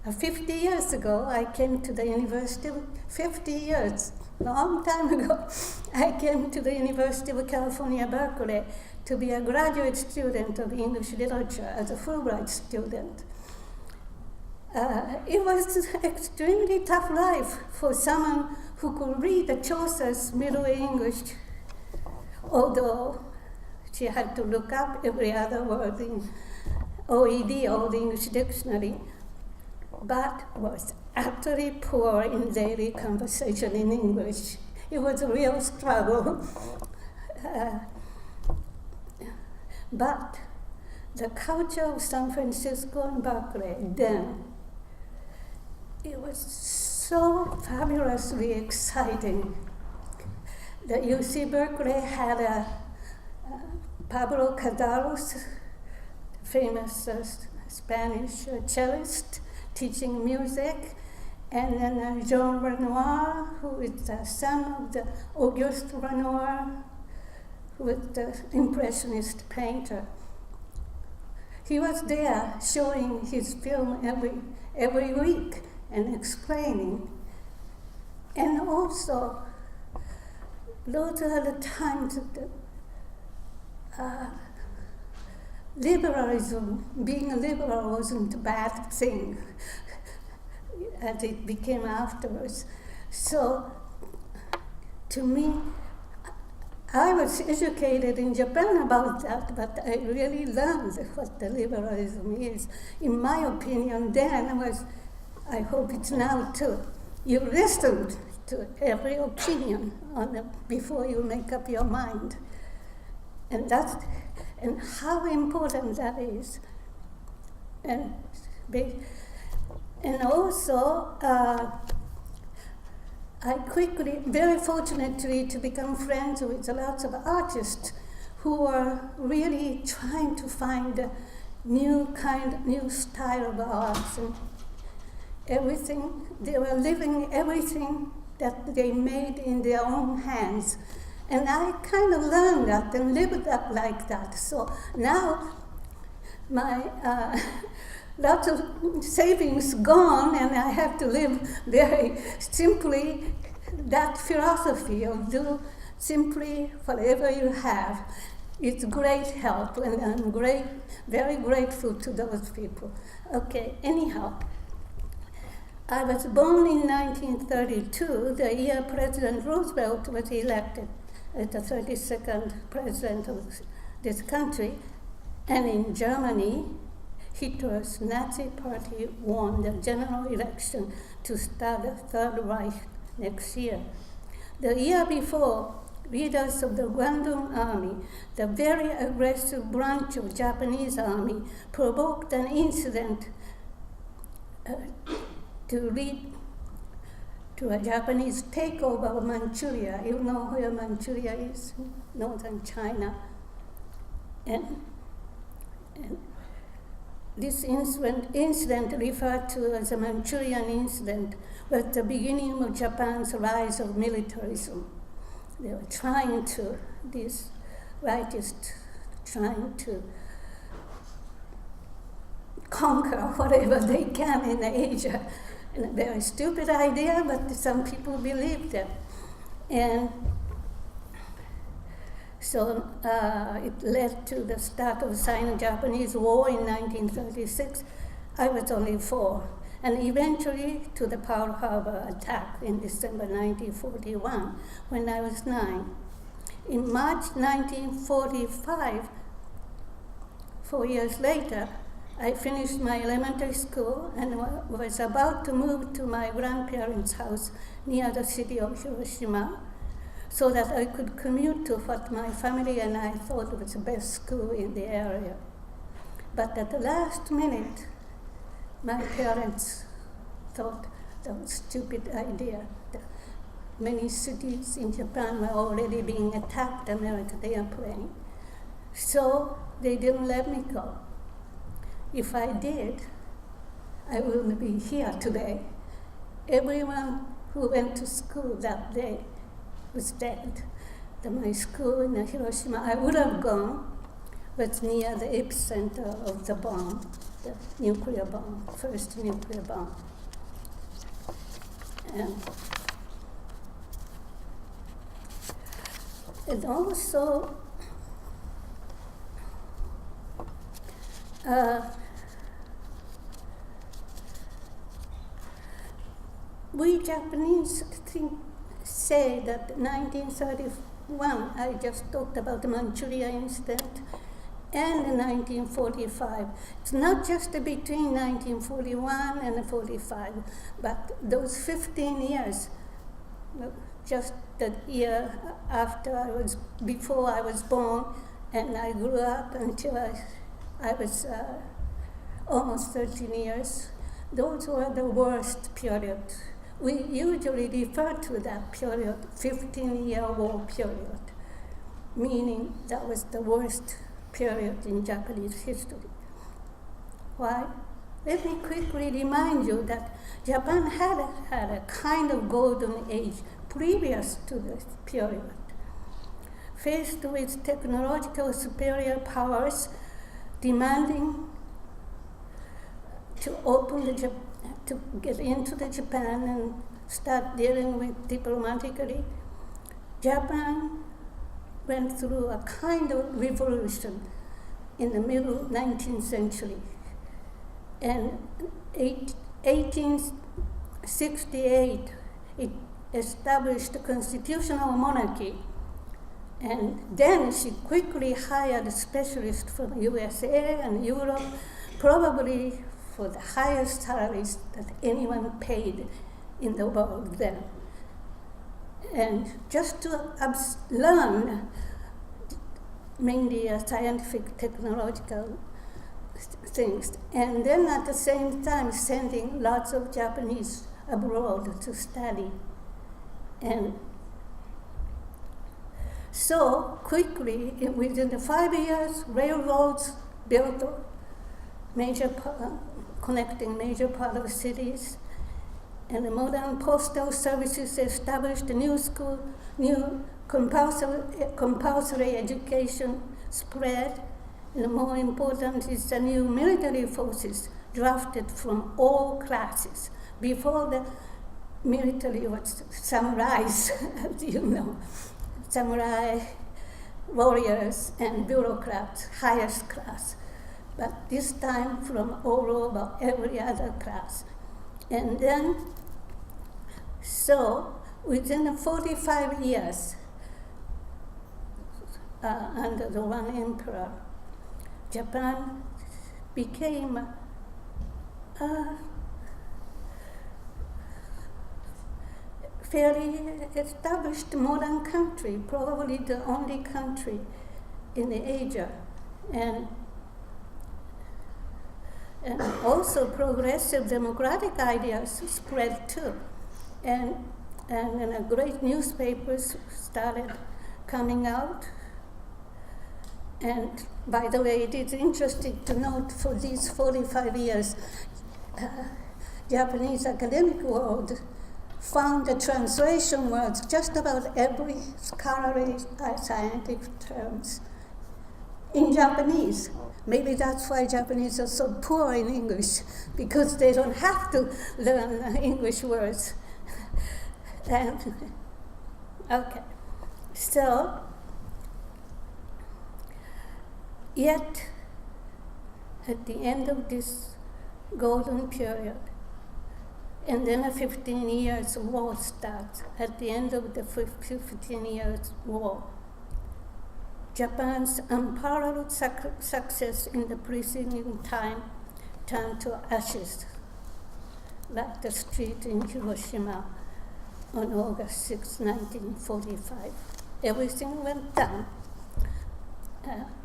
50 years ago, I came to the university, 50 years, long time ago, I came to the University of California, Berkeley, to be a graduate student of English literature as a Fulbright student. It was an extremely tough life for someone who could read the Chaucer's Middle English, although she had to look up every other word in OED, Old English Dictionary, but was utterly poor in daily conversation in English. It was a real struggle. But the culture of San Francisco and Berkeley then, it was so fabulously exciting. The UC Berkeley had a Pablo Casals, famous Spanish cellist, teaching music, and then Jean Renoir, who is the son of the Auguste Renoir, who was the Impressionist painter. He was there showing his film every week and explaining. And also, those are the times that liberalism, being a liberal wasn't a bad thing, as it became afterwards. So, to me, I was educated in Japan about that, but I really learned what the liberalism is. In my opinion, then was, I hope it's now too, you listened to every opinion before you make up your mind. And how important that is. And also, I quickly, very fortunately, to become friends with lots of artists who were really trying to find a new style of art and everything. They were living everything that they made in their own hands. And I kind of learned that and lived up like that. So now my lots of savings gone, and I have to live very simply that philosophy of do simply whatever you have. It's great help, and I'm very grateful to those people. Okay, anyhow, I was born in 1932, the year President Roosevelt was elected as the 32nd president of this country, and in Germany, Hitler's Nazi party won the general election to start the Third Reich next year. The year before, leaders of the Guangdong Army, the very aggressive branch of Japanese army, provoked an incident to lead to a Japanese takeover of Manchuria. You know where Manchuria is, northern China. And this incident referred to as the Manchurian incident was the beginning of Japan's rise of militarism. They were these rightists trying to conquer whatever they can in Asia. And a very stupid idea, but some people believed it. And so it led to the start of the Sino-Japanese War in 1936. I was only 4. And eventually to the Pearl Harbor attack in December 1941, when I was 9. In March 1945, 4 years later, I finished my elementary school and was about to move to my grandparents' house near the city of Hiroshima, so that I could commute to what my family and I thought was the best school in the area. But at the last minute, my parents thought that was a stupid idea. Many cities in Japan were already being attacked, American airplane. So they didn't let me go. If I did, I wouldn't be here today. Everyone who went to school that day was dead. My school in Hiroshima, I would have gone, was near the epicenter of the bomb. the nuclear bomb, first nuclear bomb. And also, we Japanese say that 1931, I just talked about the Manchuria incident, and 1945. It's not just between 1941 and 45, but those 15 years, just the year before I was born, and I grew up until I was almost 13 years. Those were the worst periods. We usually refer to that period, 15-year war period, meaning that was the worst period in Japanese history. Why? Let me quickly remind you that Japan had a kind of golden age previous to this period. Faced with technological superior powers demanding to get into Japan and start dealing with diplomatically, Japan went through a kind of revolution in the middle 19th century. And 1868, it established a constitutional monarchy. And then she quickly hired specialists from USA and Europe, probably for the highest salaries that anyone paid in the world then. And just to learn mainly scientific, technological things, and then at the same time sending lots of Japanese abroad to study. And so quickly, within the 5 years, railroads built connecting major part of cities, and the modern postal services established a new school, new compulsory education spread, and more important is the new military forces drafted from all classes. Before the military was samurais, as you know, samurai warriors and bureaucrats, highest class. But this time from all over every other class. And then, so within the 45 years, under the one emperor, Japan became a fairly established modern country, probably the only country in Asia. And also progressive democratic ideas spread too. And great newspapers started coming out. And by the way, it is interesting to note for these 45 years, Japanese academic world found the translation words just about every scholarly scientific terms in Japanese. Maybe that's why Japanese are so poor in English, because they don't have to learn English words. Okay, so, yet, at the end of this golden period, and then a 15 years war starts. At the end of the 15 years war, Japan's unparalleled success in the preceding time turned to ashes, like the street in Hiroshima on August 6, 1945. Everything went down.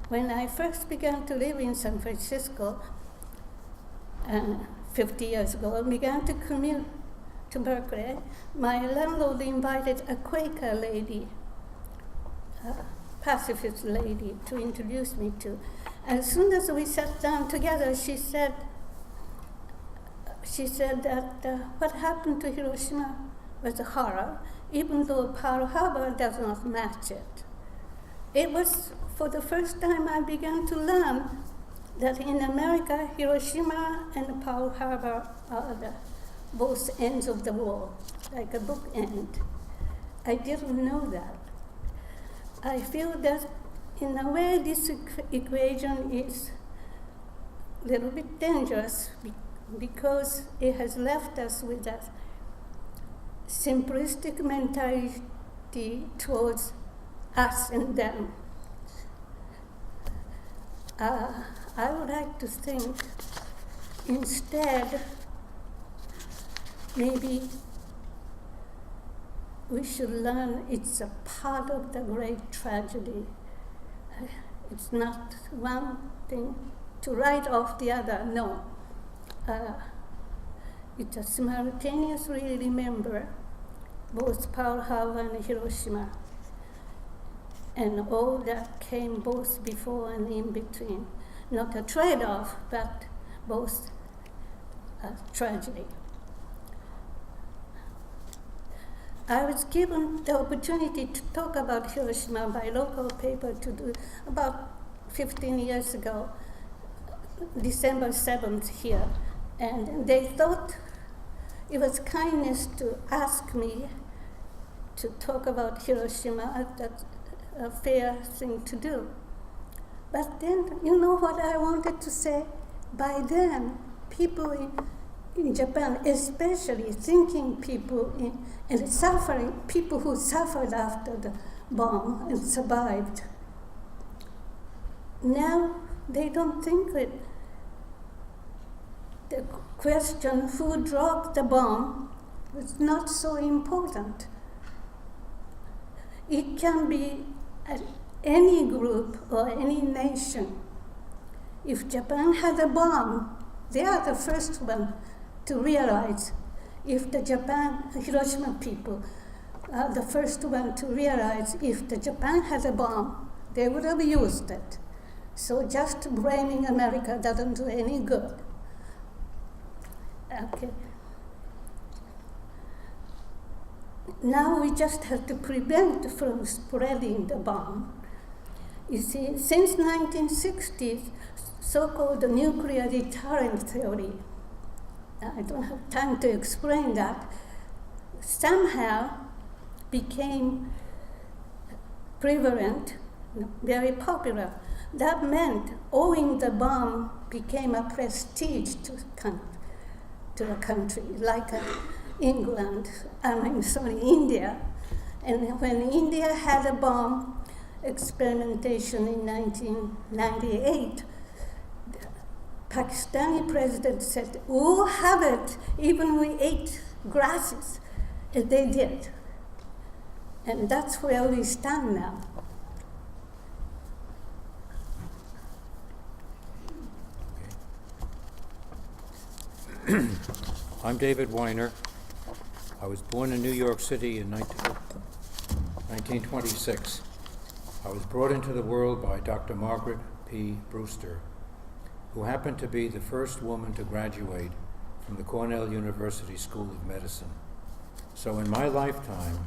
When I first began to live in San Francisco, 50 years ago, I began to commute to Berkeley. My landlord invited a Quaker lady, pacifist lady, to introduce me to. As soon as we sat down together, she said that what happened to Hiroshima was a horror, even though Pearl Harbor does not match it. It was, for the first time, I began to learn that in America, Hiroshima and Pearl Harbor are the both ends of the war, like a bookend. I didn't know that. I feel that in a way this equation is a little bit dangerous because it has left us with a simplistic mentality towards us and them. I would like to think instead maybe we should learn it's a part of the great tragedy. It's not one thing to write off the other, no. It's a simultaneously remember both Pearl Harbor and Hiroshima and all that came both before and in between. Not a trade-off, but both a tragedy. I was given the opportunity to talk about Hiroshima by local paper to do about 15 years ago, December 7th here. And they thought it was kindness to ask me to talk about Hiroshima. That's a fair thing to do. But then, you know what I wanted to say? By then, people in Japan, especially thinking people and suffering, people who suffered after the bomb and survived, now they don't think that the question who dropped the bomb was not so important. It can be any group or any nation. If Japan had a bomb, they are the first one to realize. If the Hiroshima people are the first one to realize if the Japan had a bomb, they would have used it. So just blaming America doesn't do any good. Okay. Now we just have to prevent from spreading the bomb. You see, since 1960s, so-called nuclear deterrent theory, I don't have time to explain that, somehow became prevalent, very popular. That meant owning the bomb became a prestige to the country, like India. And when India had a bomb experimentation in 1998, the Pakistani president said, we'll have it, even we ate grasses. And they did. And that's where we stand now. I'm David Weiner. I was born in New York City in 1926. I was brought into the world by Dr. Margaret P. Brewster, who happened to be the first woman to graduate from the Cornell University School of Medicine. So in my lifetime,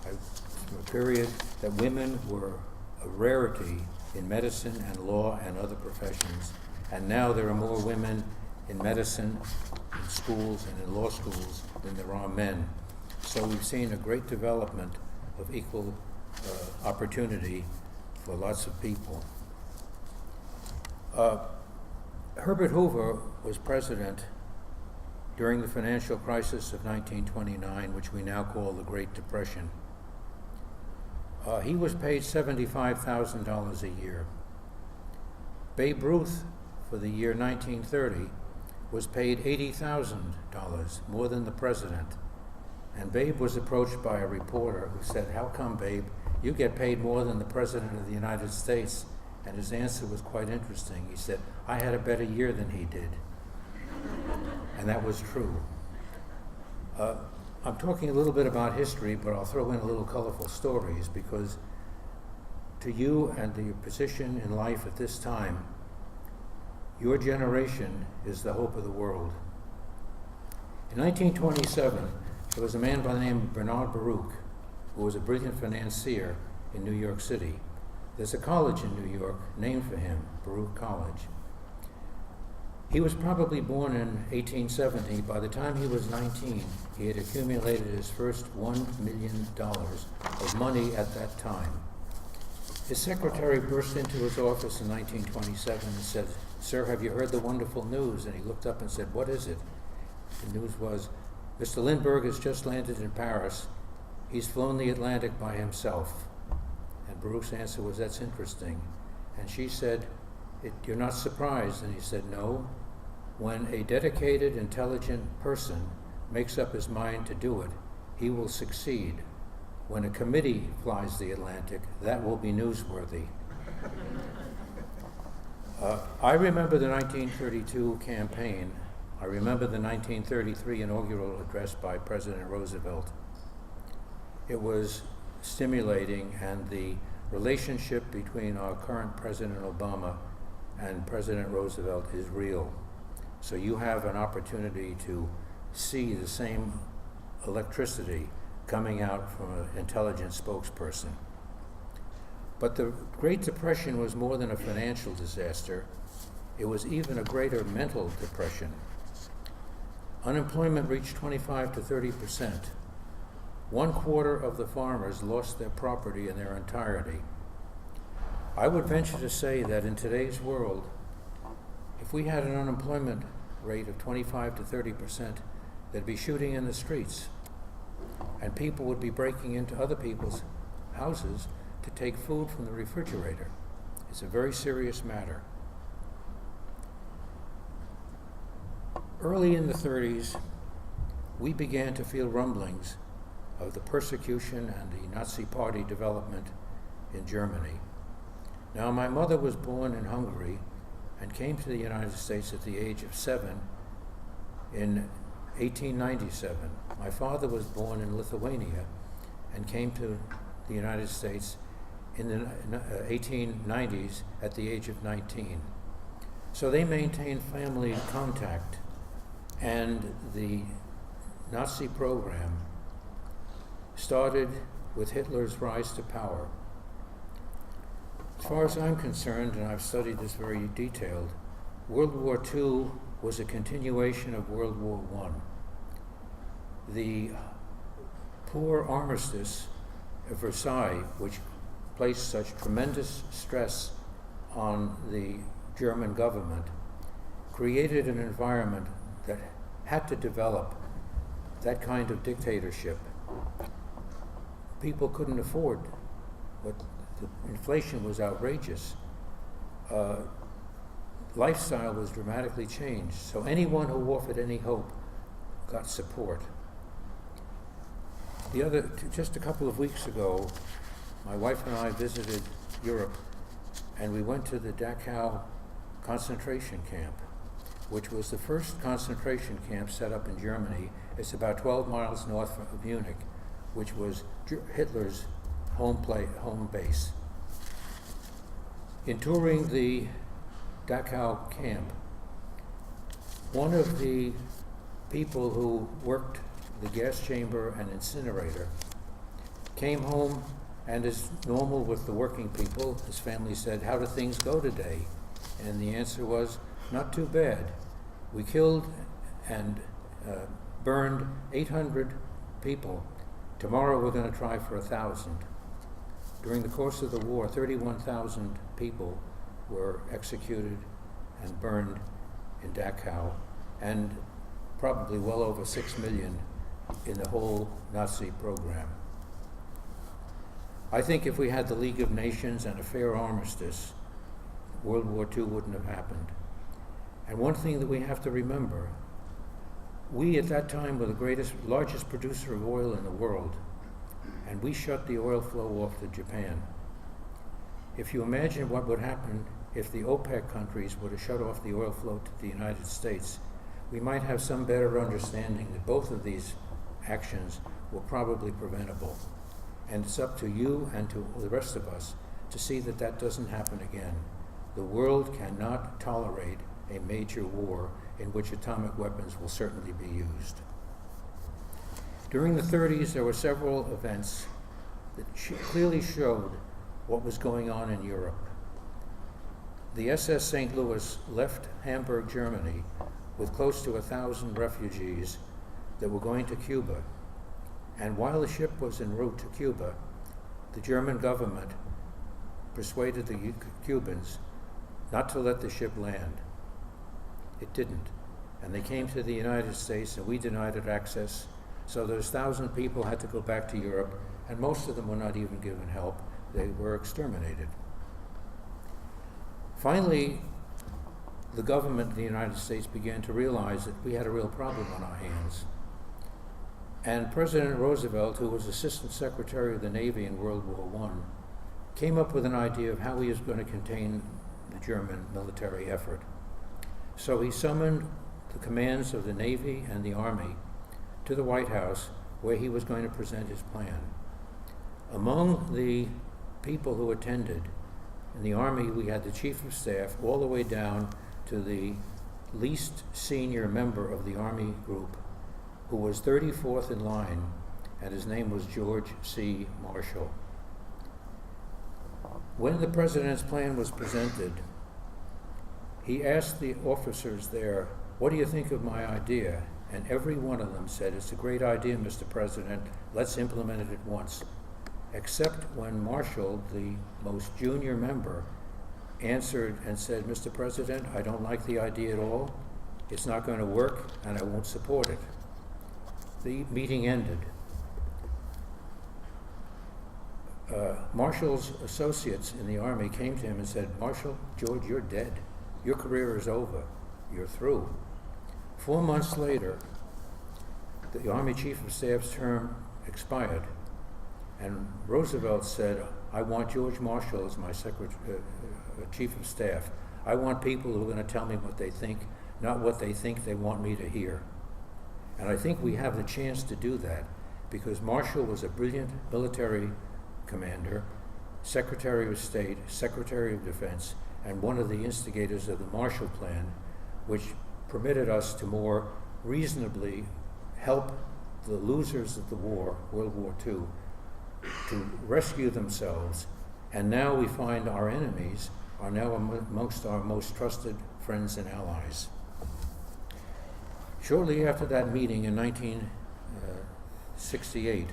from a period that women were a rarity in medicine and law and other professions, and now there are more women in medicine, in schools, and in law schools than there are men. So we've seen a great development of equal opportunity for lots of people. Herbert Hoover was president during the financial crisis of 1929, which we now call the Great Depression. He was paid $75,000 a year. Babe Ruth, for the year 1930, was paid $80,000, more than the president. And Babe was approached by a reporter who said, how come, Babe, you get paid more than the President of the United States? And his answer was quite interesting. He said, I had a better year than he did. And that was true. I'm talking a little bit about history, but I'll throw in a little colorful stories, because to you and to your position in life at this time, your generation is the hope of the world. In 1927, there was a man by the name of Bernard Baruch, who was a brilliant financier in New York City. There's a college in New York named for him, Baruch College. He was probably born in 1870. By the time he was 19, he had accumulated his first $1 million of money at that time. His secretary burst into his office in 1927 and said, "Sir, have you heard the wonderful news?" And he looked up and said, "What is it?" The news was, "Mr. Lindbergh has just landed in Paris. He's flown the Atlantic by himself." And Baruch's answer was, "That's interesting." And she said, "You're not surprised?" And he said, "No. When a dedicated, intelligent person makes up his mind to do it, he will succeed. When a committee flies the Atlantic, that will be newsworthy." I remember the 1932 campaign. I remember the 1933 inaugural address by President Roosevelt. It was stimulating, and the relationship between our current President Obama and President Roosevelt is real. So you have an opportunity to see the same electricity coming out from an intelligent spokesperson. But the Great Depression was more than a financial disaster. It was even a greater mental depression. Unemployment reached 25 to 30%. 1/4 of the farmers lost their property in their entirety. I would venture to say that in today's world, if we had an unemployment rate of 25 to 30%, they'd be shooting in the streets, and people would be breaking into other people's houses to take food from the refrigerator. It's a very serious matter. Early in the 30s, we began to feel rumblings of the persecution and the Nazi Party development in Germany. Now, my mother was born in Hungary and came to the United States at the age of 7 in 1897. My father was born in Lithuania and came to the United States in the 1890s at the age of 19. So they maintained family contact, and the Nazi program started with Hitler's rise to power. As far as I'm concerned, and I've studied this very detailed, World War II was a continuation of World War I. The poor armistice of Versailles, which placed such tremendous stress on the German government, created an environment that had to develop that kind of dictatorship. People couldn't afford what the inflation was outrageous. Lifestyle was dramatically changed, so anyone who offered any hope got support. Just a couple of weeks ago, my wife and I visited Europe, and we went to the Dachau concentration camp, which was the first concentration camp set up in Germany. It's about 12 miles north of Munich, which was Hitler's home base. In touring the Dachau camp, one of the people who worked the gas chamber and incinerator came home, and as normal with the working people, his family said, "How do things go today?" And the answer was, "Not too bad. We killed and burned 800 people. Tomorrow we're going to try for 1,000. During the course of the war, 31,000 people were executed and burned in Dachau, and probably well over 6 million in the whole Nazi program. I think if we had the League of Nations and a fair armistice, World War II wouldn't have happened. And one thing that we have to remember, we at that time were the largest producer of oil in the world, and we shut the oil flow off to Japan. If you imagine what would happen if the OPEC countries were to shut off the oil flow to the United States, we might have some better understanding that both of these actions were probably preventable. And it's up to you and to the rest of us to see that that doesn't happen again. The world cannot tolerate a major war in which atomic weapons will certainly be used. During the 30s, there were several events that clearly showed what was going on in Europe. the SS St. Louis left Hamburg, Germany, with close to 1,000 refugees that were going to Cuba. And while the ship was en route to Cuba, the German government persuaded the Cubans not to let the ship land. It didn't. And they came to the United States, and we denied it access. So those 1,000 people had to go back to Europe, and most of them were not even given help. They were exterminated. Finally, the government of the United States began to realize that we had a real problem on our hands. And President Roosevelt, who was Assistant Secretary of the Navy in World War I, came up with an idea of how he was going to contain the German military effort. So he summoned the commands of the Navy and the Army to the White House, where he was going to present his plan. Among the people who attended, in the Army we had the Chief of Staff all the way down to the least senior member of the Army group, who was 34th in line, and his name was George C. Marshall. When the president's plan was presented, he asked the officers there, "What do you think of my idea?" And every one of them said, "It's a great idea, Mr. President. Let's implement it at once." Except when Marshall, the most junior member, answered and said, "Mr. President, I don't like the idea at all. It's not going to work, and I won't support it." The meeting ended. Marshall's associates in the Army came to him and said, "Marshall, George, you're dead. Your career is over. You're through." 4 months later, the Army Chief of Staff's term expired, and Roosevelt said, "I want George Marshall as my Chief of Staff. I want people who are going to tell me what they think, not what they think they want me to hear." And I think we have the chance to do that, because Marshall was a brilliant military commander, Secretary of State, Secretary of Defense, and one of the instigators of the Marshall Plan, which permitted us to more reasonably help the losers of the war, World War II, to rescue themselves. And now we find our enemies are now amongst our most trusted friends and allies. Shortly after that meeting in 1968,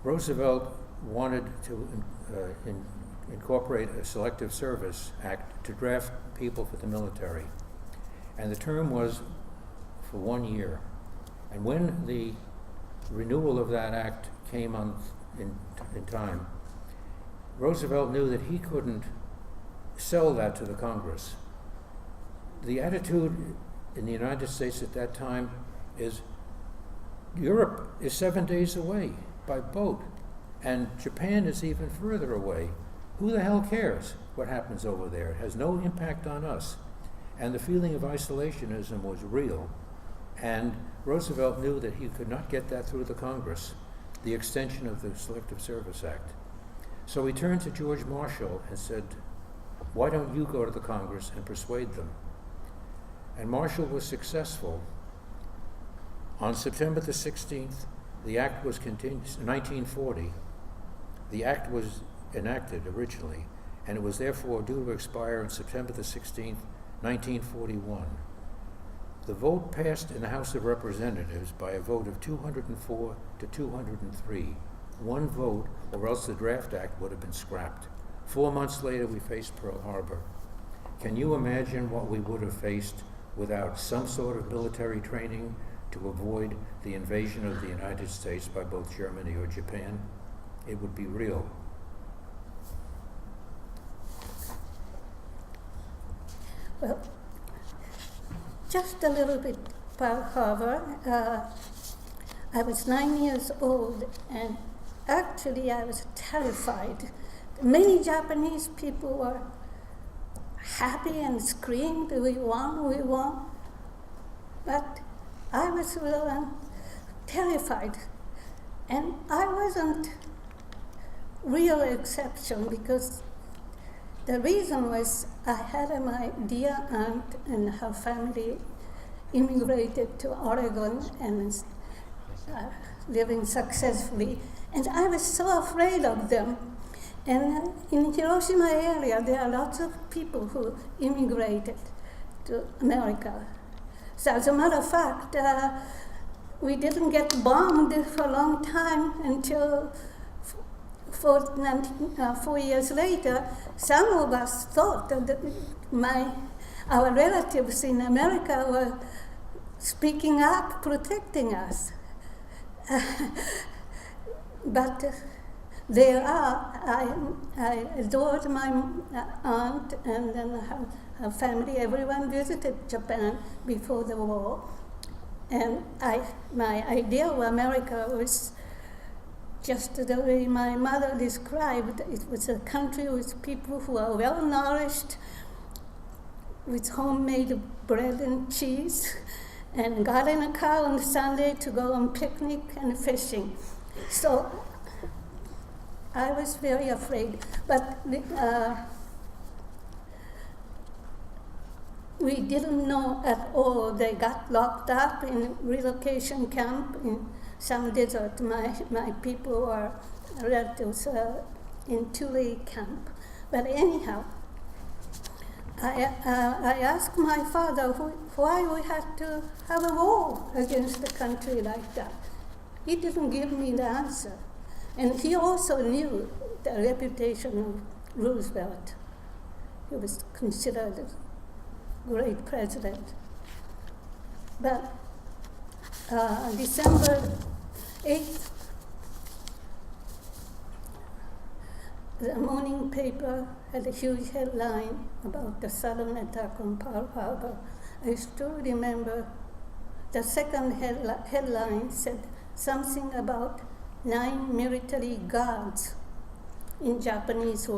Roosevelt wanted to incorporate a Selective Service Act to draft people for the military. And the term was for 1 year. And when the renewal of that act came on in time, Roosevelt knew that he couldn't sell that to the Congress. The attitude in the United States at that time is, Europe is 7 days away by boat, and Japan is even further away. Who the hell cares what happens over there? It has no impact on us. And the feeling of isolationism was real. And Roosevelt knew that he could not get that through the Congress, the extension of the Selective Service Act. So he turned to George Marshall and said, "Why don't you go to the Congress and persuade them?" And Marshall was successful. On September the 16th, the act was continued, 1940. The act was enacted originally, and it was therefore due to expire on September the 16th, 1941. The vote passed in the House of Representatives by a vote of 204 to 203. One vote, or else the draft act would have been scrapped. 4 months later, we faced Pearl Harbor. Can you imagine what we would have faced without some sort of military training to avoid the invasion of the United States by both Germany or Japan? It would be real. Well, just a little bit Pearl Harbor. I was 9 years old, and actually I was terrified. Many Japanese people were happy and screamed, "We won, we won." But I was really terrified. And I wasn't real exception, because the reason was I had my dear aunt and her family immigrated to Oregon and living successfully. And I was so afraid of them. And in Hiroshima area, there are lots of people who immigrated to America. So as a matter of fact, we didn't get bombed for a long time until 4 years later. Some of us thought that our relatives in America were speaking up, protecting us. But there are. I adored my aunt and then her family. Everyone visited Japan before the war. And my idea of America was just the way my mother described. It was a country with people who are well nourished, with homemade bread and cheese, and got in a car on Sunday to go on picnic and fishing. So I was very afraid. But we didn't know at all. They got locked up in relocation camp in some desert. My people were relatives in Thule camp. But anyhow, I asked my father why we had to have a war against a country like that. He didn't give me the answer. And he also knew the reputation of Roosevelt. He was considered a great president. But December 8th, the morning paper had a huge headline about the sudden attack on Pearl Harbor. I still remember the second headline said something about 9 military guards in Japanese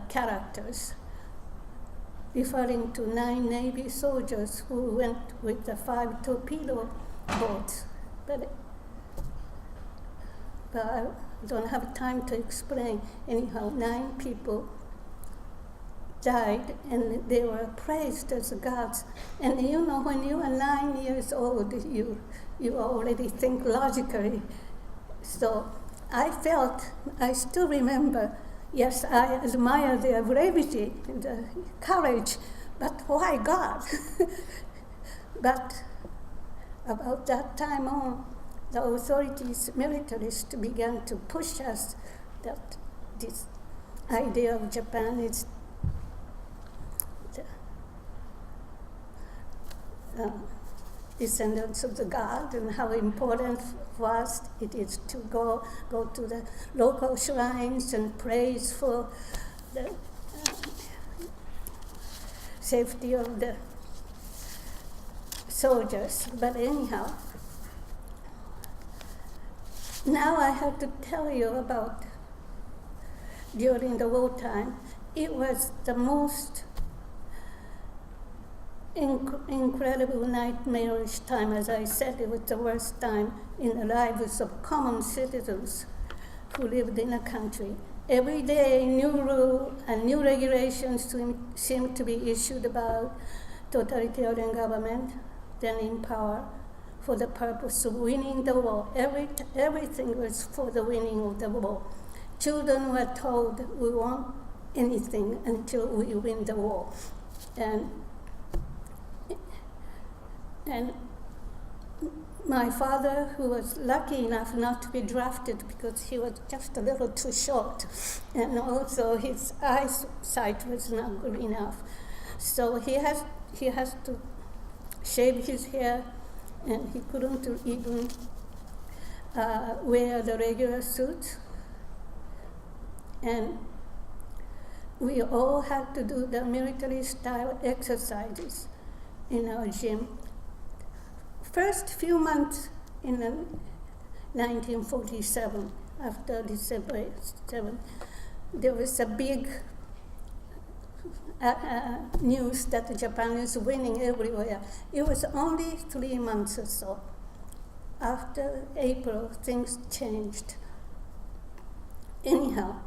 characters, referring to 9 Navy soldiers who went with the 5 torpedo boats. But I don't have time to explain. Anyhow, 9 people died, and they were praised as guards. And you know, when you are 9 years old, you already think logically. So I still remember, yes, I admire their bravery, the courage, but why God? But about that time on, the authorities, militarists, began to push us that this idea of Japan is the descendants of the god, and how important for us it is to go to the local shrines and praise for the safety of the soldiers. But anyhow, now I have to tell you about during the wartime. It was the most incredible nightmarish time. As I said, it was the worst time in the lives of common citizens who lived in a country. Every day, new rule and new regulations seemed to be issued about totalitarian government, then in power, for the purpose of winning the war. Everything was for the winning of the war. Children were told, we won't anything until we win the war. And my father, who was lucky enough not to be drafted because he was just a little too short, and also his eyesight was not good enough, so he has to shave his hair, and he couldn't even wear the regular suit. And we all had to do the military-style exercises in our gym. First few months in 1947, after December 7, there was a big news that Japan is winning everywhere. It was only 3 months or so. After April, things changed. Anyhow,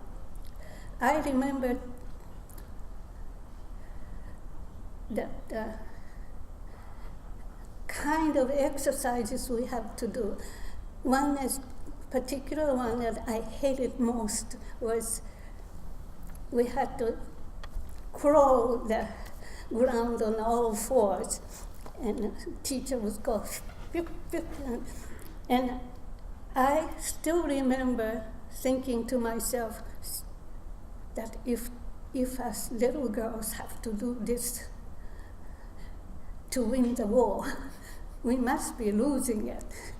I remember that kind of exercises we have to do. One particular one that I hated most was we had to crawl the ground on all fours, and the teacher would go, "Phew, phew," and I still remember thinking to myself that if us little girls have to do this to win the war, we must be losing it.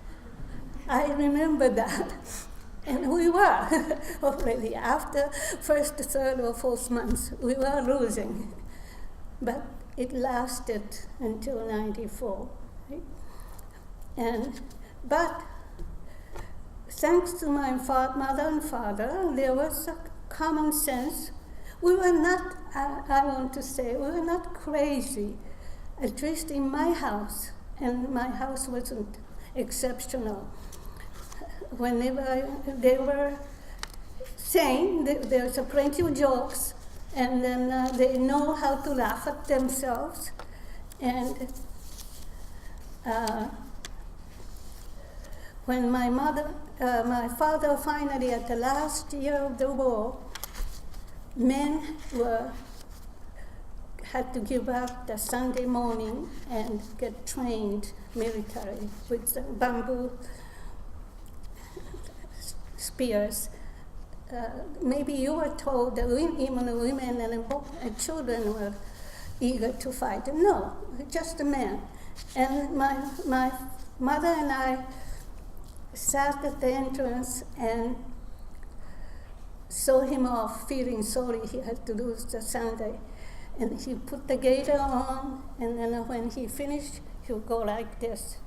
I remember that. And we were already after first, third, or fourth months, we were losing. But it lasted until 94. Right? But thanks to my mother and father, there was a common sense. We were not, I want to say, we were not crazy, at least in my house, and my house wasn't exceptional. Whenever they were saying, there's plenty of jokes, and then they know how to laugh at themselves. And when my father finally, at the last year of the war, men had to give up the Sunday morning and get trained military with the bamboo spears. Maybe you were told that even the women and children were eager to fight. No, just the men. And my mother and I sat at the entrance and saw him off, feeling sorry he had to lose the Sunday. And he put the gaiter on, and then when he finished, he would go like this.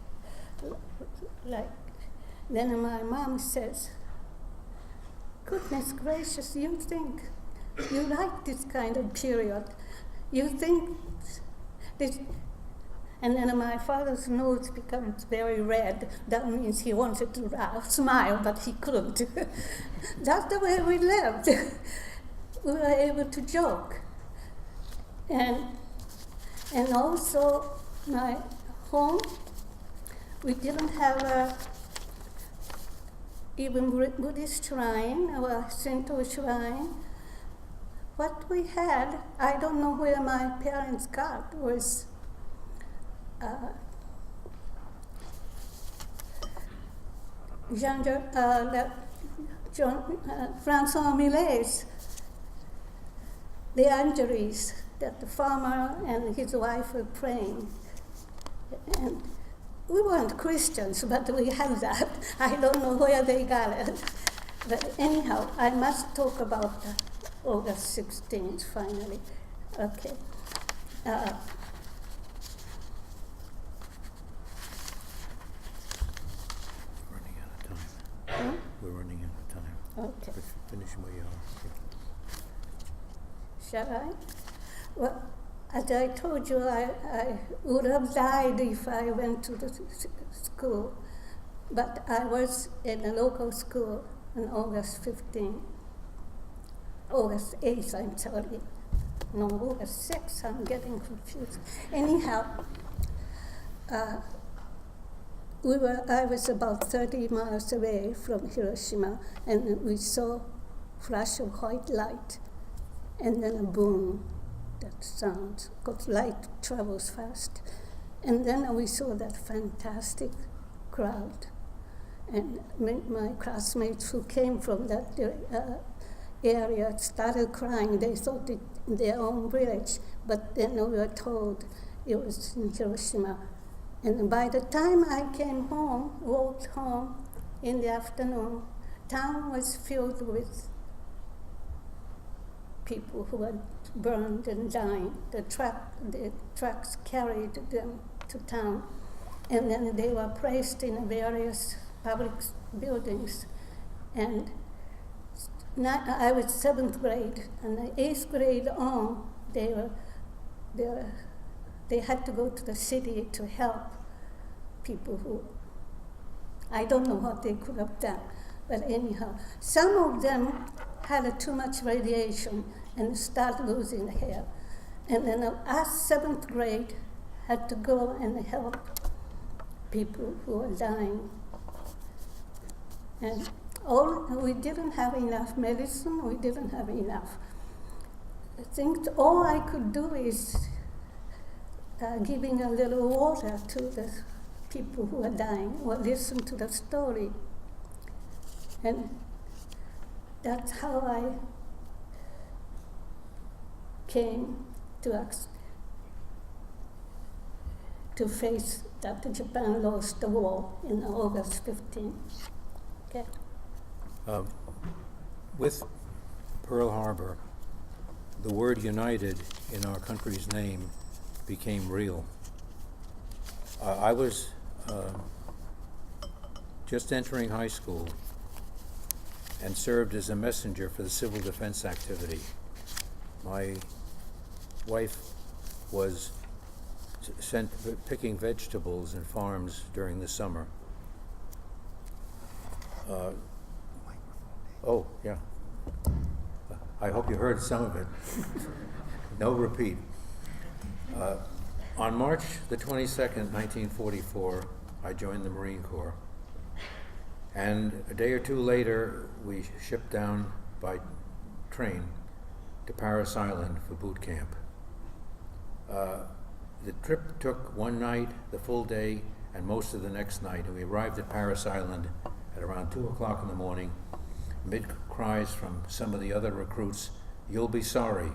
Then my mom says, "Goodness gracious, you think you like this kind of period? You think this?" And then my father's nose becomes very red. That means he wanted to smile, but he couldn't. That's the way we lived. We were able to joke. And also my home, we didn't have even Buddhist shrine or Shinto shrine. What we had, I don't know where my parents got, was Francois Millet's The Angeles, that the farmer and his wife were praying. And we weren't Christians, but we had that. I don't know where they got it. But anyhow, I must talk about August 16th finally. Okay. Running out of time. We're running out of time. Okay. Finish where you are. Shall I? Well, as I told you, I would have died if I went to the school. But I was in a local school on August 15th. August 8th, I'm sorry. No, August 6th, I'm getting confused. Anyhow, I was about 30 miles away from Hiroshima, and we saw a flash of white light, and then a boom, that sound, because light travels fast. And then we saw that fantastic crowd. And my classmates who came from that area started crying. They thought it in their own village, but then we were told it was in Hiroshima. And by the time I came home, walked home in the afternoon, town was filled with people who had burned and died. The trucks carried them to town, and then they were placed in various public buildings. And I was 7th grade, and the 8th grade on, they had to go to the city to help people who, I don't know what they could have done, but anyhow, some of them had too much radiation and started losing hair. And then us, 7th grade, had to go and help people who were dying. And we didn't have enough medicine, we didn't have enough I think all I could do is giving a little water to the people who are dying or listen to the story. And that's how I came to face that Japan lost the war in August 15. Okay. With Pearl Harbor, the word united in our country's name became real. I was just entering high school and served as a messenger for the civil defense activity. My wife was sent picking vegetables in farms during the summer. Oh, yeah. I hope you heard some of it. No repeat. On March the 22nd, 1944, I joined the Marine Corps. And a day or two later, we shipped down by train to Paris Island for boot camp. The trip took one night, the full day, and most of the next night, and we arrived at Paris Island at around 2 o'clock in the morning, amid cries from some of the other recruits, "You'll be sorry."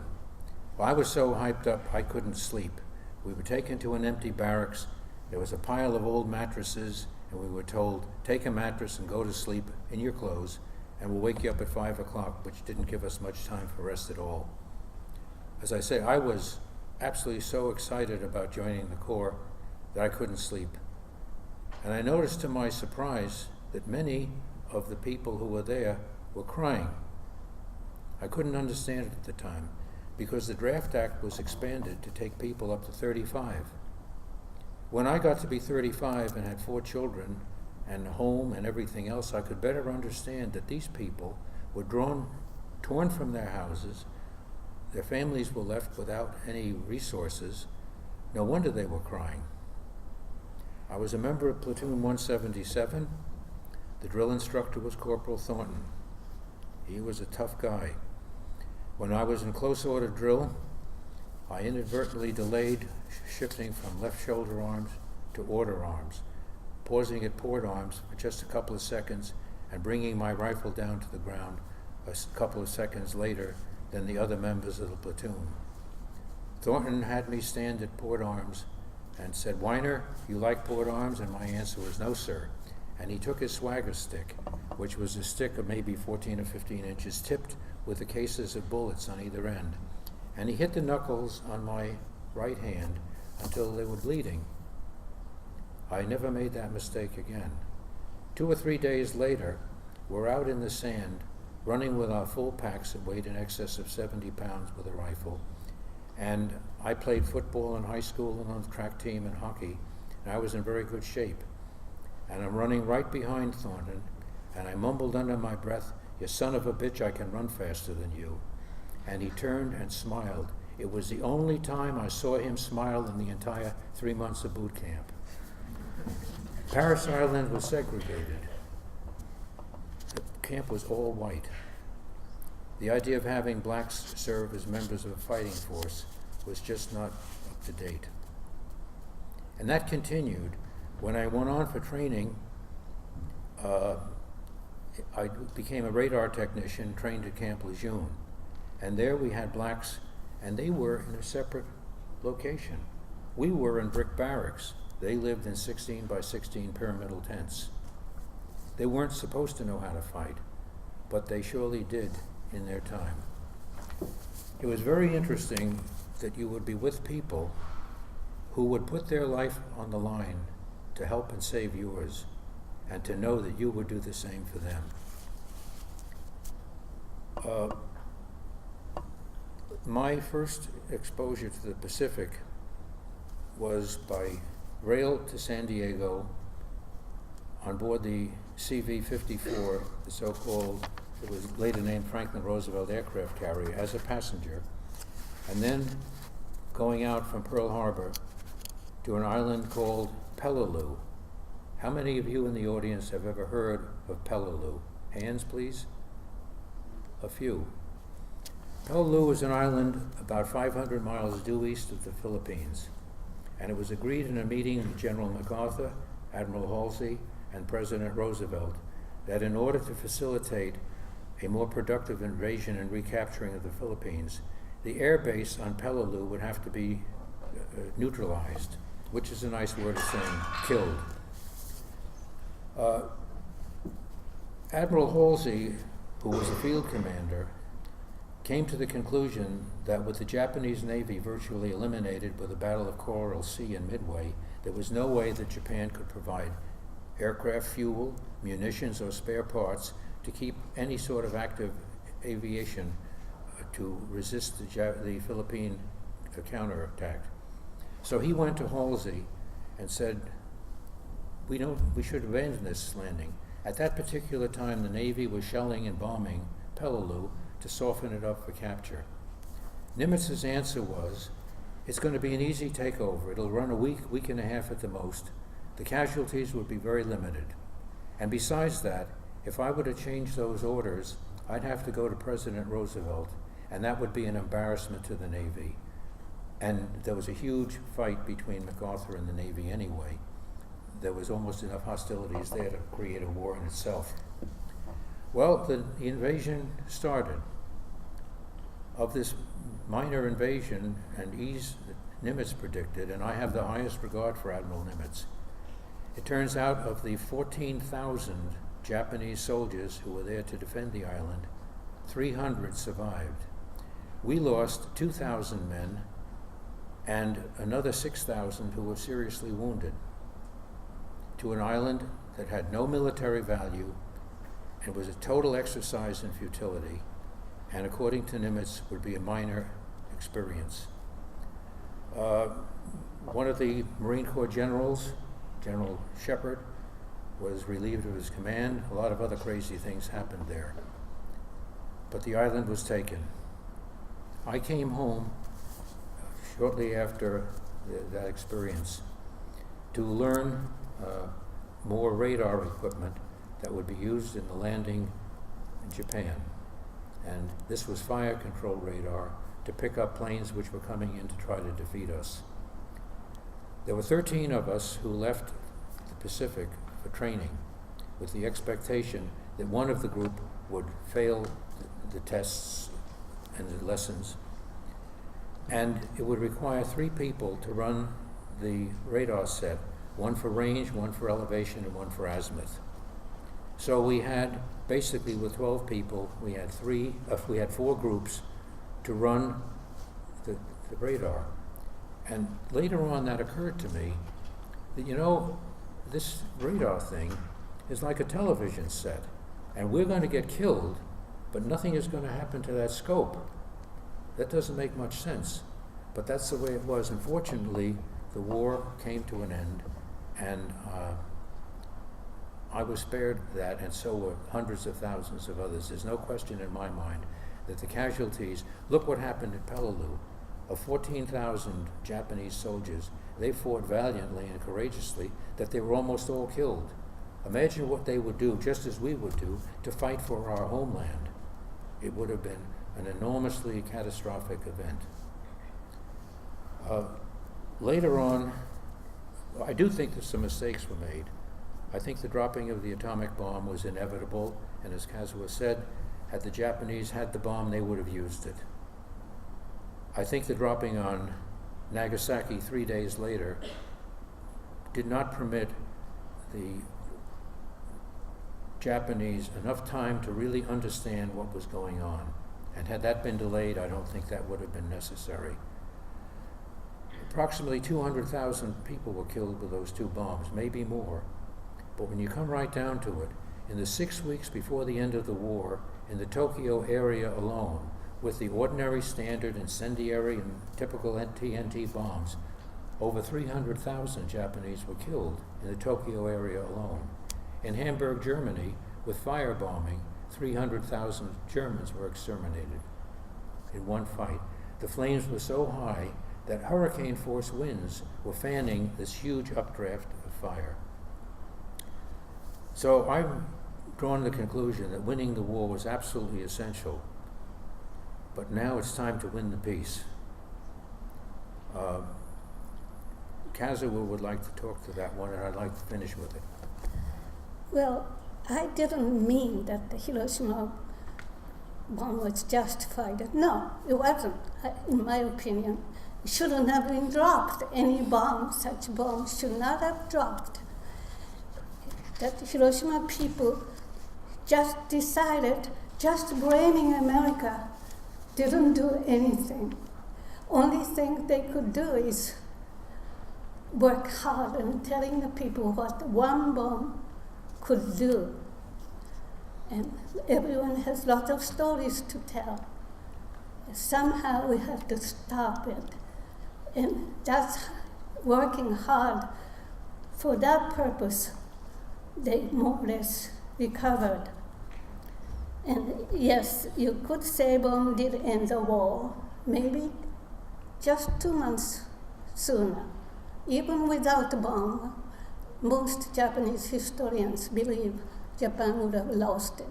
Well, I was so hyped up I couldn't sleep. We were taken to an empty barracks. There was a pile of old mattresses, and we were told, take a mattress and go to sleep in your clothes, and we'll wake you up at 5 o'clock, which didn't give us much time for rest at all. As I say, I was absolutely so excited about joining the Corps that I couldn't sleep. And I noticed to my surprise that many of the people who were there were crying. I couldn't understand it at the time because the Draft Act was expanded to take people up to 35. When I got to be 35 and had 4 children and a home and everything else, I could better understand that these people were torn from their houses. Their families were left without any resources. No wonder they were crying. I was a member of Platoon 177. The drill instructor was Corporal Thornton. He was a tough guy. When I was in close order drill, I inadvertently delayed shifting from left shoulder arms to order arms, pausing at port arms for just a couple of seconds and bringing my rifle down to the ground a couple of seconds later than the other members of the platoon. Thornton had me stand at port arms and said, "Weiner, you like port arms?" And my answer was, "No, sir." And he took his swagger stick, which was a stick of maybe 14 or 15 inches, tipped with the cases of bullets on either end. And he hit the knuckles on my right hand until they were bleeding. I never made that mistake again. 2 or 3 days later, we're out in the sand, running with our full packs that weighed in excess of 70 pounds with a rifle. And I played football in high school and on the track team and hockey, and I was in very good shape. And I'm running right behind Thornton, and I mumbled under my breath, "You son of a bitch, I can run faster than you." And he turned and smiled. It was the only time I saw him smile in the entire 3 months of boot camp. Paris Island was segregated. The camp was all white. The idea of having blacks serve as members of a fighting force was just not up to date. And that continued. When I went on for training, I became a radar technician trained at Camp Lejeune. And there we had blacks, and they were in a separate location. We were in brick barracks. They lived in 16 by 16 pyramidal tents. They weren't supposed to know how to fight, but they surely did in their time. It was very interesting that you would be with people who would put their life on the line to help and save yours, and to know that you would do the same for them. My first exposure to the Pacific was by rail to San Diego on board the CV-54, the so-called, it was later named Franklin Roosevelt aircraft carrier, as a passenger, and then going out from Pearl Harbor to an island called Peleliu. How many of you in the audience have ever heard of Peleliu? Hands, please. A few. Peleliu is an island about 500 miles due east of the Philippines, and it was agreed in a meeting with General MacArthur, Admiral Halsey, and President Roosevelt that in order to facilitate a more productive invasion and recapturing of the Philippines, the air base on Peleliu would have to be neutralized, which is a nice word of saying killed. Admiral Halsey, who was the field commander, came to the conclusion that with the Japanese Navy virtually eliminated by the Battle of Coral Sea in Midway, there was no way that Japan could provide aircraft fuel, munitions, or spare parts to keep any sort of active aviation to resist the Philippine counterattack. So he went to Halsey and said, we should abandon this landing. At that particular time, the Navy was shelling and bombing Peleliu to soften it up for capture. Nimitz's answer was, it's going to be an easy takeover. It'll run a week and a half at the most. The casualties would be very limited. And besides that, if I were to change those orders, I'd have to go to President Roosevelt, and that would be an embarrassment to the Navy. And there was a huge fight between MacArthur and the Navy anyway. There was almost enough hostilities there to create a war in itself. Well, the invasion started. Of this minor invasion and ease that Nimitz predicted, and I have the highest regard for Admiral Nimitz, it turns out of the 14,000 Japanese soldiers who were there to defend the island, 300 survived. We lost 2,000 men and another 6,000 who were seriously wounded to an island that had no military value and was a total exercise in futility, and according to Nimitz would be a minor experience. One of the Marine Corps generals, General Shepard, was relieved of his command. A lot of other crazy things happened there. But the island was taken. I came home shortly after that experience to learn more radar equipment that would be used in the landing in Japan. And this was fire control radar to pick up planes which were coming in to try to defeat us. There were 13 of us who left the Pacific for training with the expectation that one of the group would fail the tests and the lessons, and it would require 3 people to run the radar set, one for range, one for elevation, and one for azimuth. So we had, basically with 12 people, we had 4 groups to run the radar. And later on that occurred to me that, this radar thing is like a television set, and we're going to get killed, but nothing is going to happen to that scope. That doesn't make much sense, but that's the way it was. Unfortunately, the war came to an end, and I was spared that, and so were hundreds of thousands of others. There's no question in my mind that the casualties, look what happened at Peleliu. Of 14,000 Japanese soldiers, they fought valiantly and courageously that they were almost all killed. Imagine what they would do, just as we would do, to fight for our homeland. It would have been an enormously catastrophic event. Later on, I do think that some mistakes were made. I think the dropping of the atomic bomb was inevitable, and as Kazuo said, had the Japanese had the bomb, they would have used it. I think the dropping on Nagasaki 3 days later did not permit the Japanese enough time to really understand what was going on. And had that been delayed, I don't think that would have been necessary. Approximately 200,000 people were killed with those 2 bombs, maybe more. But when you come right down to it, in the 6 weeks before the end of the war, in the Tokyo area alone, with the ordinary standard incendiary and typical TNT bombs, over 300,000 Japanese were killed in the Tokyo area alone. In Hamburg, Germany, with firebombing, 300,000 Germans were exterminated in one fight. The flames were so high that hurricane-force winds were fanning this huge updraft of fire. So I've drawn the conclusion that winning the war was absolutely essential. but now it's time to win the peace. Kazuo would like to talk to that one, and I'd like to finish with it. Well, I didn't mean that the Hiroshima bomb was justified. No, it wasn't, in my opinion. It shouldn't have been dropped. Any bomb, such bombs should not have dropped. That the Hiroshima people just decided, just blaming America, didn't do anything. Only thing they could do is work hard and telling the people what one bomb could do. And everyone has lots of stories to tell. Somehow we have to stop it. And that's working hard for that purpose. They more or less recovered. And yes, you could say bomb did end the war, maybe just 2 months sooner. Even without the bomb, most Japanese historians believe Japan would have lost it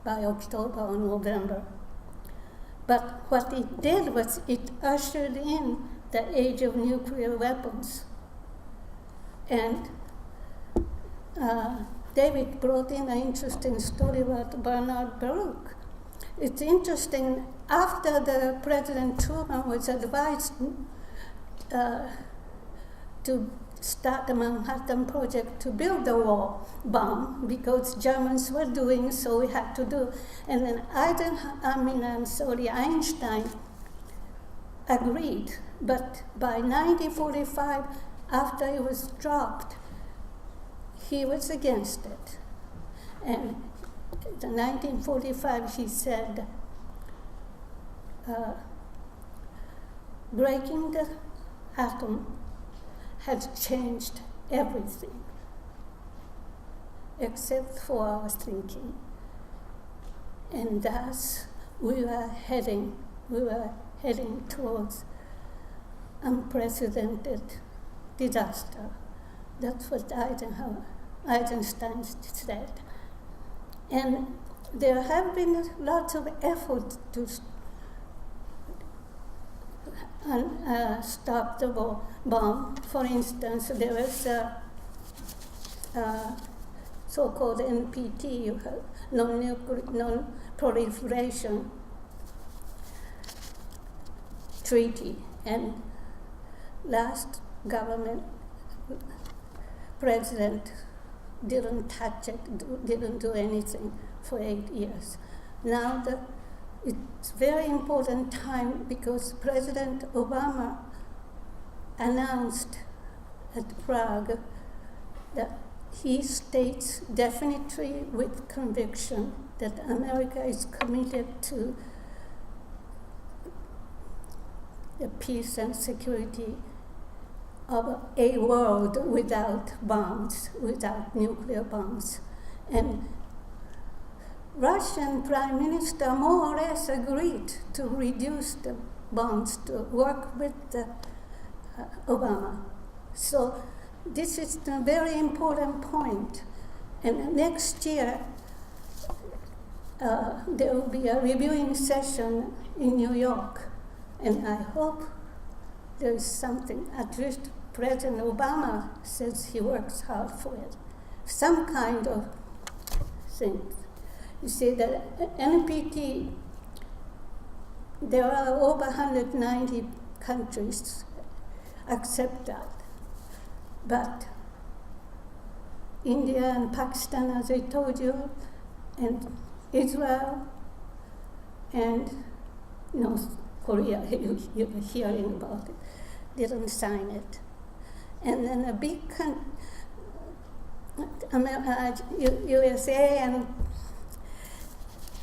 by October or November. But what it did was it ushered in the age of nuclear weapons. And David brought in an interesting story about Bernard Baruch. It's interesting, after the President Truman was advised to start the Manhattan Project to build the wall bomb, because Germans were doing so, we had to do. And then Einstein agreed, but by 1945, after it was dropped, he was against it. And in 1945, he said, breaking the atom has changed everything, except for our thinking. And thus, we were heading towards unprecedented disaster. That's what Eisenstein said. And there have been lots of efforts to stop the bomb. For instance, there was a so-called NPT, non-proliferation treaty, and last government president didn't touch it, didn't do anything for 8 years. Now it's very important time, because President Obama announced at Prague that he states definitely with conviction that America is committed to the peace and security of a world without bombs, without nuclear bombs. And Russian Prime Minister more or less agreed to reduce the bombs, to work with Obama. So this is a very important point. And next year, there will be a reviewing session in New York. And I hope there is something, at least President Obama says he works hard for it, some kind of thing. You see, the NPT, there are over 190 countries accept that. But India and Pakistan, as I told you, and Israel, and North Korea, you're hearing about it, didn't sign it. And then a big USA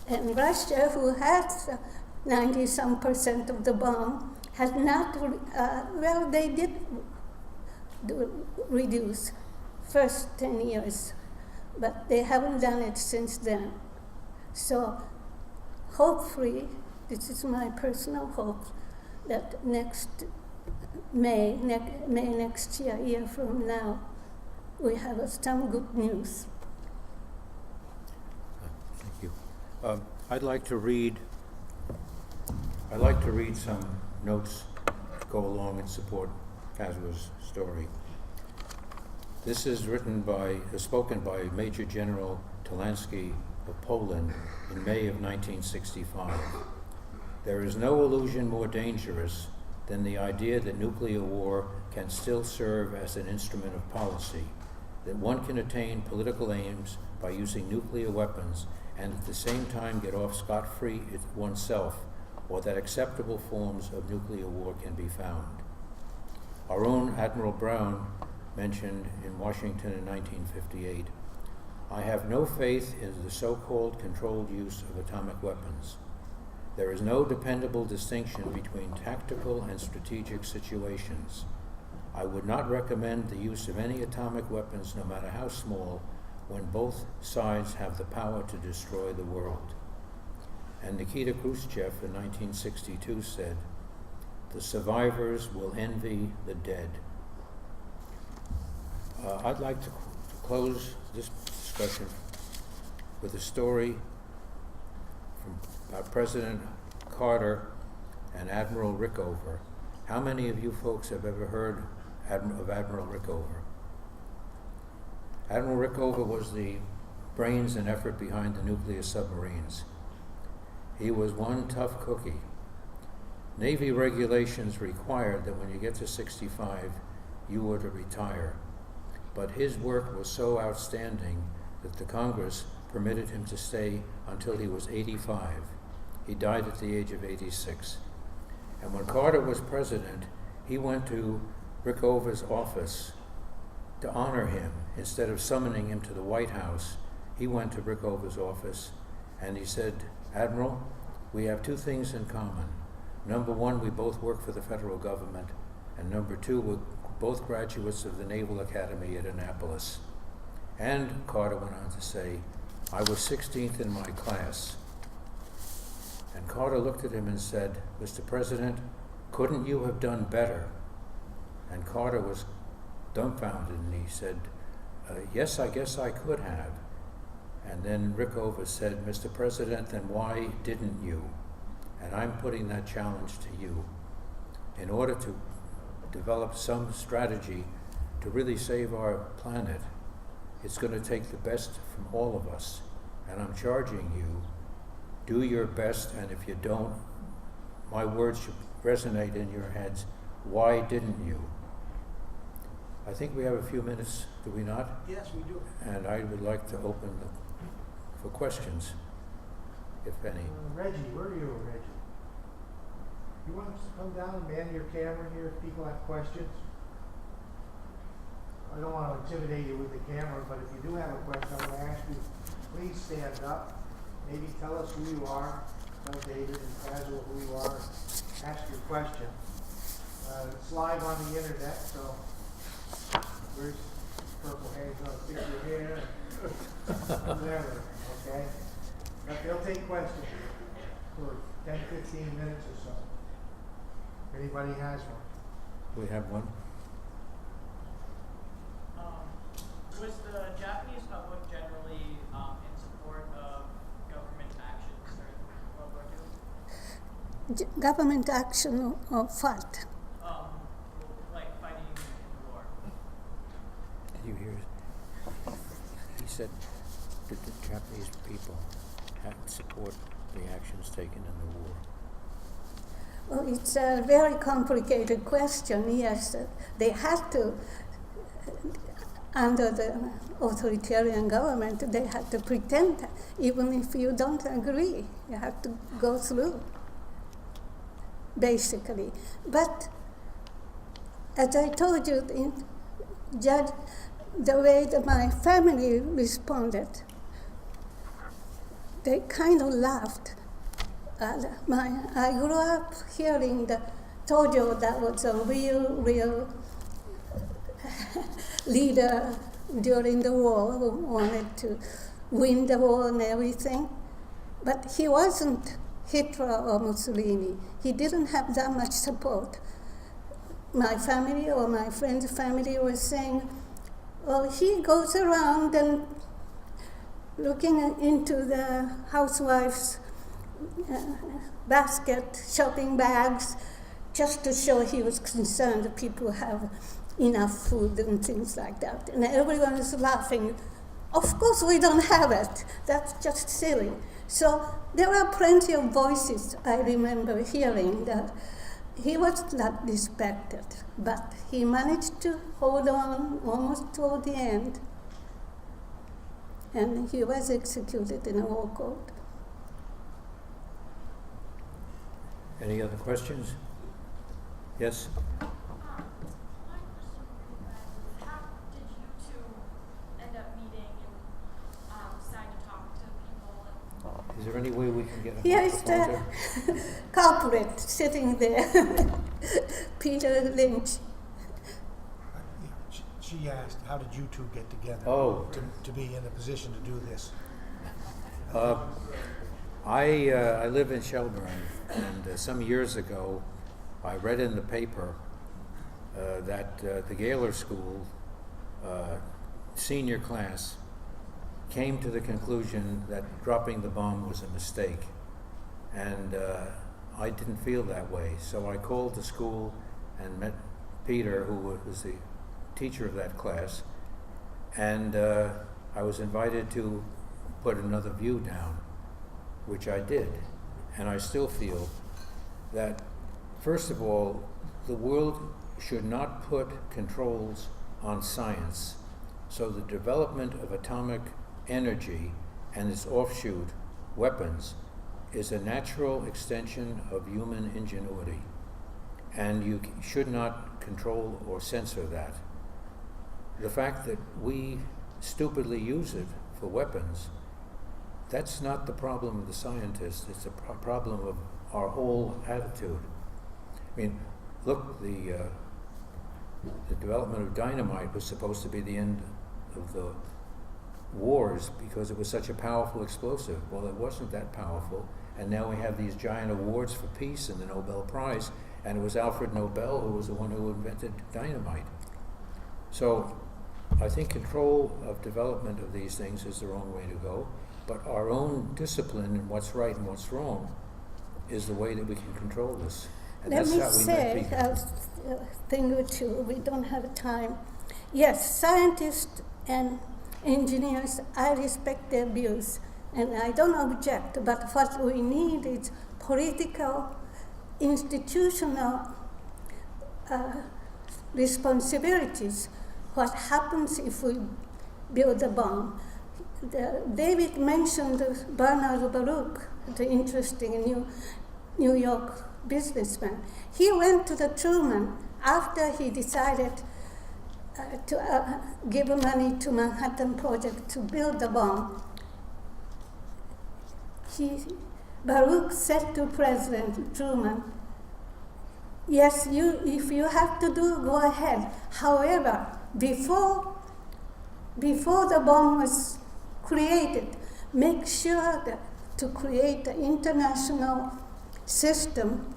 and Russia, who has 90-some% of the bomb, has not, they did reduce first 10 years, but they haven't done it since then. So hopefully, this is my personal hope, that next May next year, a year from now, we have some good news. Thank you. I'd like to read I'd like to read some notes to go along and support Kazwa's story. This is spoken by Major General Talansky of Poland in May of 1965. There is no illusion more dangerous than the idea that nuclear war can still serve as an instrument of policy, that one can attain political aims by using nuclear weapons and at the same time get off scot-free oneself, or that acceptable forms of nuclear war can be found. Our own Admiral Brown mentioned in Washington in 1958, "I have no faith in the so-called controlled use of atomic weapons. There is no dependable distinction between tactical and strategic situations. I would not recommend the use of any atomic weapons, no matter how small, when both sides have the power to destroy the world." And Nikita Khrushchev in 1962 said, "The survivors will envy the dead." I'd like to close this discussion with a story from President Carter and Admiral Rickover. How many of you folks have ever heard of Admiral Rickover? Admiral Rickover was the brains and effort behind the nuclear submarines. He was one tough cookie. Navy regulations required that when you get to 65, you were to retire. But his work was so outstanding that the Congress permitted him to stay until he was 85. He died at the age of 86. And when Carter was president, he went to Rickover's office to honor him. Instead of summoning him to the White House, he went to Rickover's office and he said, "Admiral, we have two things in common. Number one, we both work for the federal government. And number two, we're both graduates of the Naval Academy at Annapolis." And Carter went on to say, "I was 16th in my class." And Carter looked at him and said, "Mr. President, couldn't you have done better?" And Carter was dumbfounded and he said, "Yes, I guess I could have." And then Rickover said, "Mr. President, then why didn't you?" And I'm putting that challenge to you. In order to develop some strategy to really save our planet, it's going to take the best from all of us. And I'm charging you, do your best, and if you don't, my words should resonate in your heads. Why didn't you? I think we have a few minutes, do we not? Yes, we do. And I would like to open for questions, if any. Reggie, where are you, Reggie? You want to come down and man your camera here if people have questions? I don't want to intimidate you with the camera, but if you do have a question, I'm going to ask you, please stand up. Maybe tell us who you are. Tell David and Kazwa who you are. Ask your question. It's live on the internet, so where's purple hands on stick your hair? Whatever, okay? But they'll take questions for 10, 15 minutes or so. If anybody has one. We have one. Was the Japanese public generally in support of government actions during World War II? Government action or what? Like fighting in the war. Did you hear it? He said that the Japanese people hadn't support the actions taken in the war. Well, it's a very complicated question. Yes, they had to, under the authoritarian government, they had to pretend, even if you don't agree, you have to go through, basically. But as I told you, the way that my family responded, they kind of laughed. I grew up hearing the Tojo that was a real leader during the war who wanted to win the war and everything. But he wasn't Hitler or Mussolini. He didn't have that much support. My family or my friend's family was saying, well, he goes around and looking into the housewives' basket, shopping bags, just to show he was concerned that people have enough food and things like that. And everyone is laughing. Of course we don't have it. That's just silly. So there are plenty of voices I remember hearing that he was not respected, but he managed to hold on almost toward the end. And he was executed in a war court. Any other questions? Yes? My question for you guys is, how did you two end up meeting and decide to talk to people? Is there any way we can get a Here is microphone the there? culprit sitting there, Peter Lynch. She asked, how did you two get together Oh. to be in a position to do this? I live in Shelburne, and some years ago, I read in the paper that the Gaylor School senior class came to the conclusion that dropping the bomb was a mistake. And I didn't feel that way, so I called the school and met Peter, who was the teacher of that class, and I was invited to put another view down, which I did. And I still feel that, first of all, the world should not put controls on science. So the development of atomic energy and its offshoot weapons is a natural extension of human ingenuity. And you should not control or censor that. The fact that we stupidly use it for weapons, that's not the problem of the scientists, it's a problem of our whole attitude. I mean, look, the development of dynamite was supposed to be the end of the wars because it was such a powerful explosive. Well, it wasn't that powerful, and now we have these giant awards for peace and the Nobel Prize, and it was Alfred Nobel who was the one who invented dynamite. So I think control of development of these things is the wrong way to go, but our own discipline in what's right and what's wrong is the way that we can control this. And Let that's me how we say met people. a thing or two. We don't have time. Yes, scientists and engineers, I respect their views, and I don't object, but what we need is political, institutional responsibilities. What happens if we build a bomb? David mentioned Bernard Baruch, the interesting New York businessman. He went to the Truman after he decided to give money to Manhattan Project to build the bomb. Baruch said to President Truman, yes, if you have to go ahead. However, before the bomb was created, make sure that to create an international system,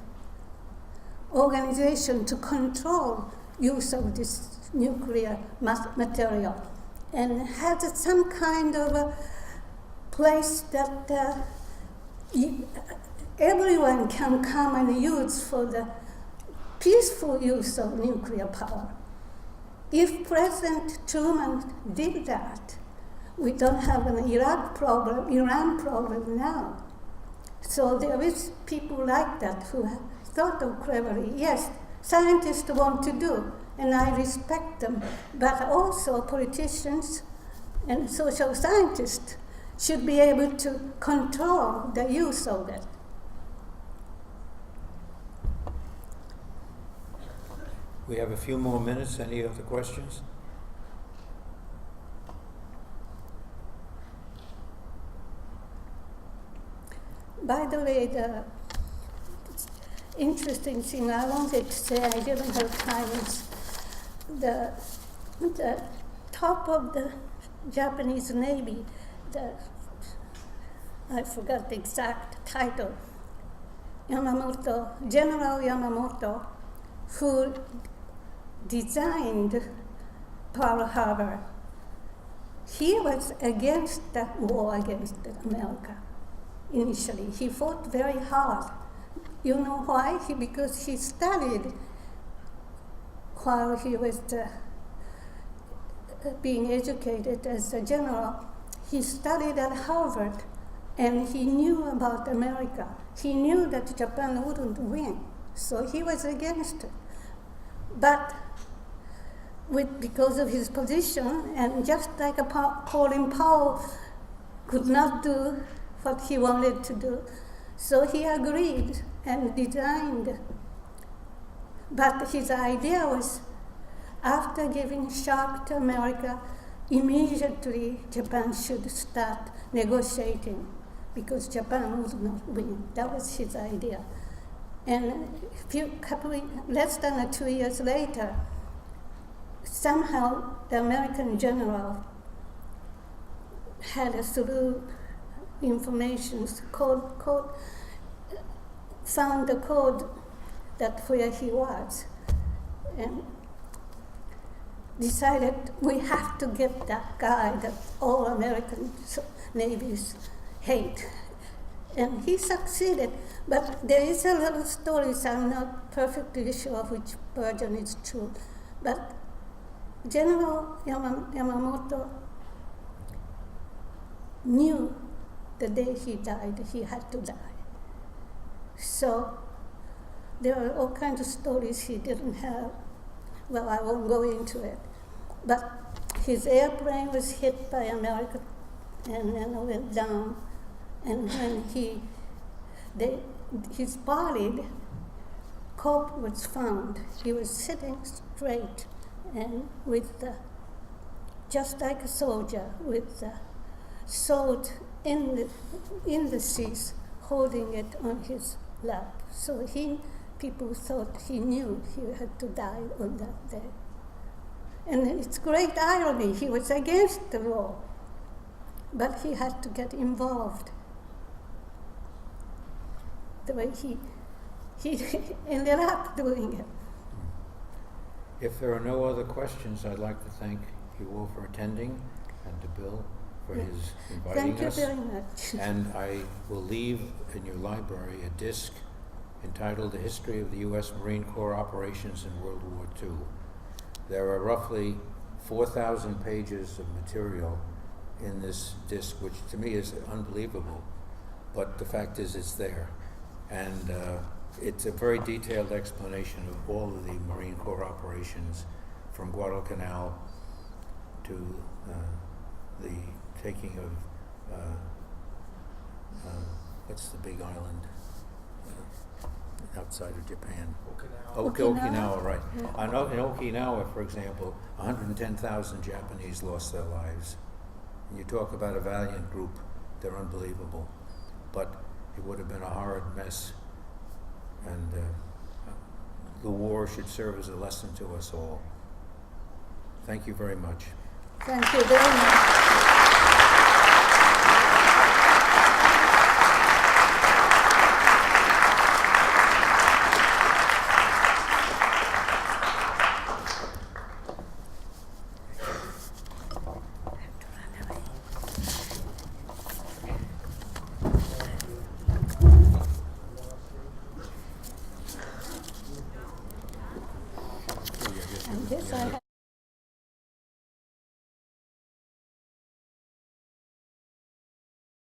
organization to control use of this nuclear material, and have some kind of a place that everyone can come and use for the peaceful use of nuclear power. If President Truman did that, we don't have an Iran problem now. So there is people like that who have thought of cleverly. Yes, scientists want to do, and I respect them, but also politicians and social scientists should be able to control the use of it. We have a few more minutes. Any other questions? By the way, the interesting thing I wanted to say, I didn't have time, is the top of the Japanese Navy, I forgot the exact title, General Yamamoto, who designed Pearl Harbor. He was against the war against America. initially. He fought very hard. You know why? Because he studied while he was being educated as a general. He studied at Harvard, and he knew about America. He knew that Japan wouldn't win, so he was against it. But because of his position, and just like Colin Powell could not do what he wanted to do, so he agreed and designed. But his idea was, after giving shock to America, immediately Japan should start negotiating because Japan would not win. That was his idea. And less than 2 years later, somehow the American general had through information found the code that where he was, and decided we have to get that guy that all American navies hate. And he succeeded, but there is a little story, so I'm not perfectly sure which version is true. But General Yamamoto knew the day he died, he had to die. So there are all kinds of stories he didn't have. Well, I won't go into it. But his airplane was hit by America and then went down. And when his body, corpse was found, he was sitting straight and just like a soldier, with the sword in the seas, holding it on his lap. So people thought he knew he had to die on that day. And it's great irony, he was against the war, but he had to get involved. The way he ended up doing it. If there are no other questions, I'd like to thank you all for attending and to Bill for his inviting us. Thank you very much. And I will leave in your library a disc entitled The History of the U.S. Marine Corps Operations in World War II. There are roughly 4,000 pages of material in this disc, which to me is unbelievable, but the fact is it's there. And it's a very detailed explanation of all of the Marine Corps operations from Guadalcanal to the taking of, what's the big island outside of Japan? Okinawa, right. In Okinawa, for example, 110,000 Japanese lost their lives. And you talk about a valiant group, they're unbelievable. But it would have been a horrid mess. And the war should serve as a lesson to us all. Thank you very much. Thank you very much.